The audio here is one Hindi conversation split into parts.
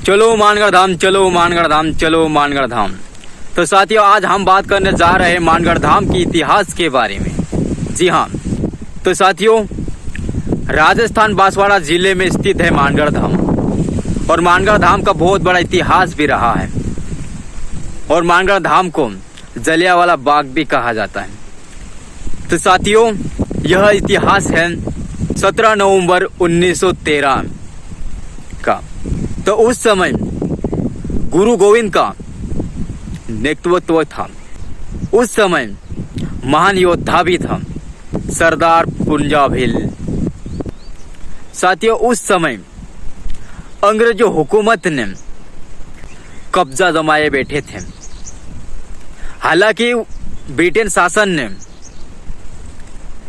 चलो मानगढ़ धाम, चलो मानगढ़ धाम, चलो मानगढ़ धाम। तो साथियों, आज हम बात करने जा रहे हैं मानगढ़ धाम के इतिहास के बारे में। जी हाँ, तो साथियों, राजस्थान बांसवाड़ा जिले में स्थित है मानगढ़ धाम, और मानगढ़ धाम का बहुत बड़ा इतिहास भी रहा है, और मानगढ़ धाम को जलियांवाला बाग भी कहा जाता है। तो साथियों, यह इतिहास है 17 नवंबर 1913 का। तो उस समय गुरु गोविंद का नेतृत्व था। उस समय महान योद्धा भी था, सरदार पुंजाभिल। साथियों, उस समय अंग्रेजों हुकूमत ने कब्जा जमाए बैठे थे। हालांकि ब्रिटेन शासन ने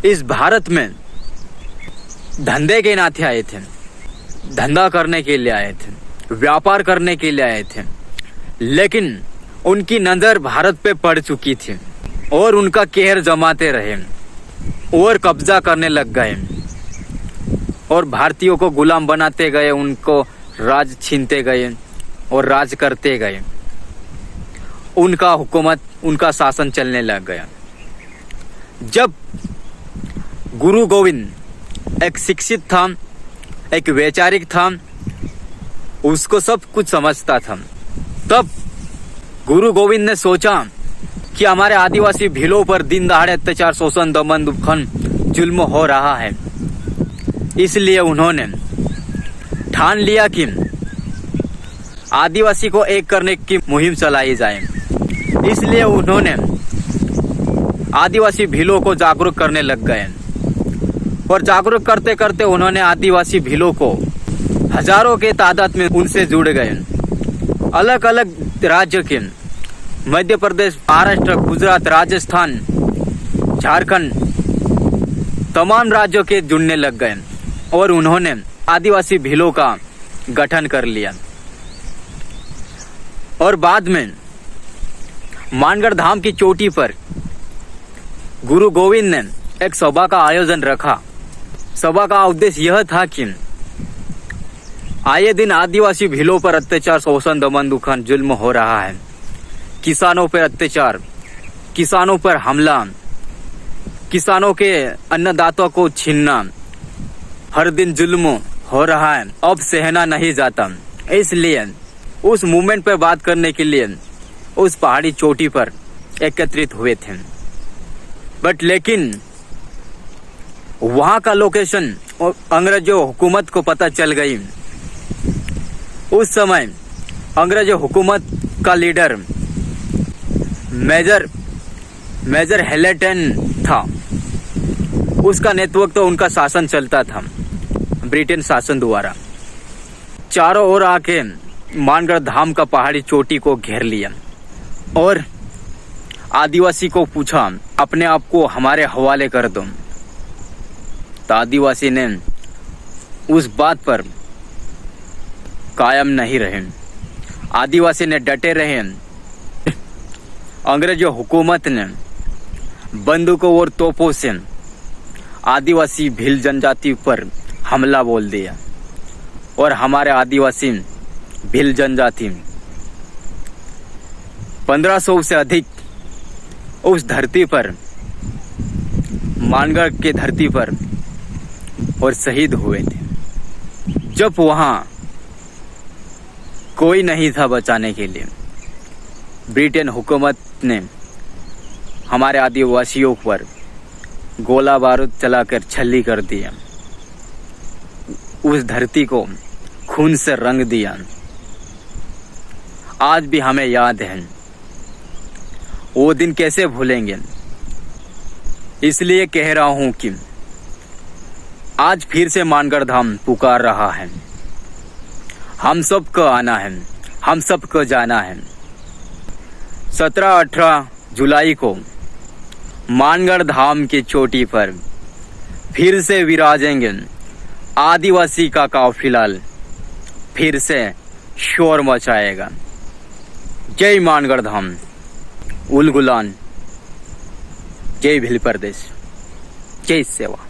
इस भारत में धंधे के नाते आए थे, धंधा करने के लिए आए थे, व्यापार करने के लिए आए थे, लेकिन उनकी नजर भारत पे पड़ चुकी थी और उनका कहर जमाते रहे और कब्जा करने लग गए और भारतीयों को गुलाम बनाते गए, उनको राज छीनते गए और राज करते गए। उनका हुकूमत, उनका शासन चलने लग गया। जब गुरु गोविंद एक शिक्षित था, एक वैचारिक था, उसको सब कुछ समझता था, तब गुरु गोविंद ने सोचा कि हमारे आदिवासी भीलों पर दिन दहाड़े अत्याचार, शोषण, दमन, दुखन, जुल्म हो रहा है। इसलिए उन्होंने ठान लिया कि आदिवासी को एक करने की मुहिम चलाई जाए। इसलिए उन्होंने आदिवासी भीलों को जागरूक करने लग गए, और जागरूक करते करते उन्होंने आदिवासी भीलों को हजारों के तादाद में उनसे जुड़ गए। अलग अलग राज्य के, मध्य प्रदेश, महाराष्ट्र, गुजरात, राजस्थान, झारखंड, तमाम राज्यों के जुड़ने लग गए और उन्होंने आदिवासी भीलों का गठन कर लिया। और बाद में मानगढ़ धाम की चोटी पर गुरु गोविंद ने एक सभा का आयोजन रखा। सभा का उद्देश्य यह था कि आए दिन आदिवासी भीलों पर अत्याचार, शोषण, दमन, दुखन, जुल्म हो रहा है। किसानों पर अत्याचार, किसानों पर हमला, किसानों के अन्नदाता को छीनना, हर दिन जुल्म हो रहा है, अब सहना नहीं जाता। इसलिए उस मूवमेंट पर बात करने के लिए उस पहाड़ी चोटी पर एकत्रित हुए थे। बट लेकिन वहां का लोकेशन अंग्रेजों हुकूमत को पता चल गई। उस समय अंग्रेजों हुकूमत का लीडर मेजर हैलेटन था। उसका नेतृत्व तो उनका शासन चलता था ब्रिटेन शासन द्वारा। चारों ओर आके मानगढ़ धाम का पहाड़ी चोटी को घेर लिया और आदिवासी को पूछा, अपने आप को हमारे हवाले कर दो। तो आदिवासी ने उस बात पर कायम नहीं रहे। आदिवासी ने डटे रहे। अंग्रेजों हुकूमत ने बंदूकों और तोपों से आदिवासी भील जनजाति पर हमला बोल दिया और हमारे आदिवासी भील जनजाति 1500 से अधिक उस धरती पर, मानगढ़ के धरती पर, और शहीद हुए थे। जब वहां कोई नहीं था बचाने के लिए, ब्रिटेन हुकूमत ने हमारे आदिवासियों पर गोला बारूद चलाकर छल्ली कर दिया, उस धरती को खून से रंग दिया। आज भी हमें याद है। वो दिन कैसे भूलेंगे। इसलिए कह रहा हूं कि आज फिर से मानगढ़ धाम पुकार रहा है। हम सबको आना है, हम सबको जाना है। 17-18 जुलाई को मानगढ़ धाम की चोटी पर फिर से विराजेंगे आदिवासी का काफिला, फिर से शोर मचाएगा। जय मानगढ़ धाम, उलगुलान, जय भील प्रदेश, जय सेवा।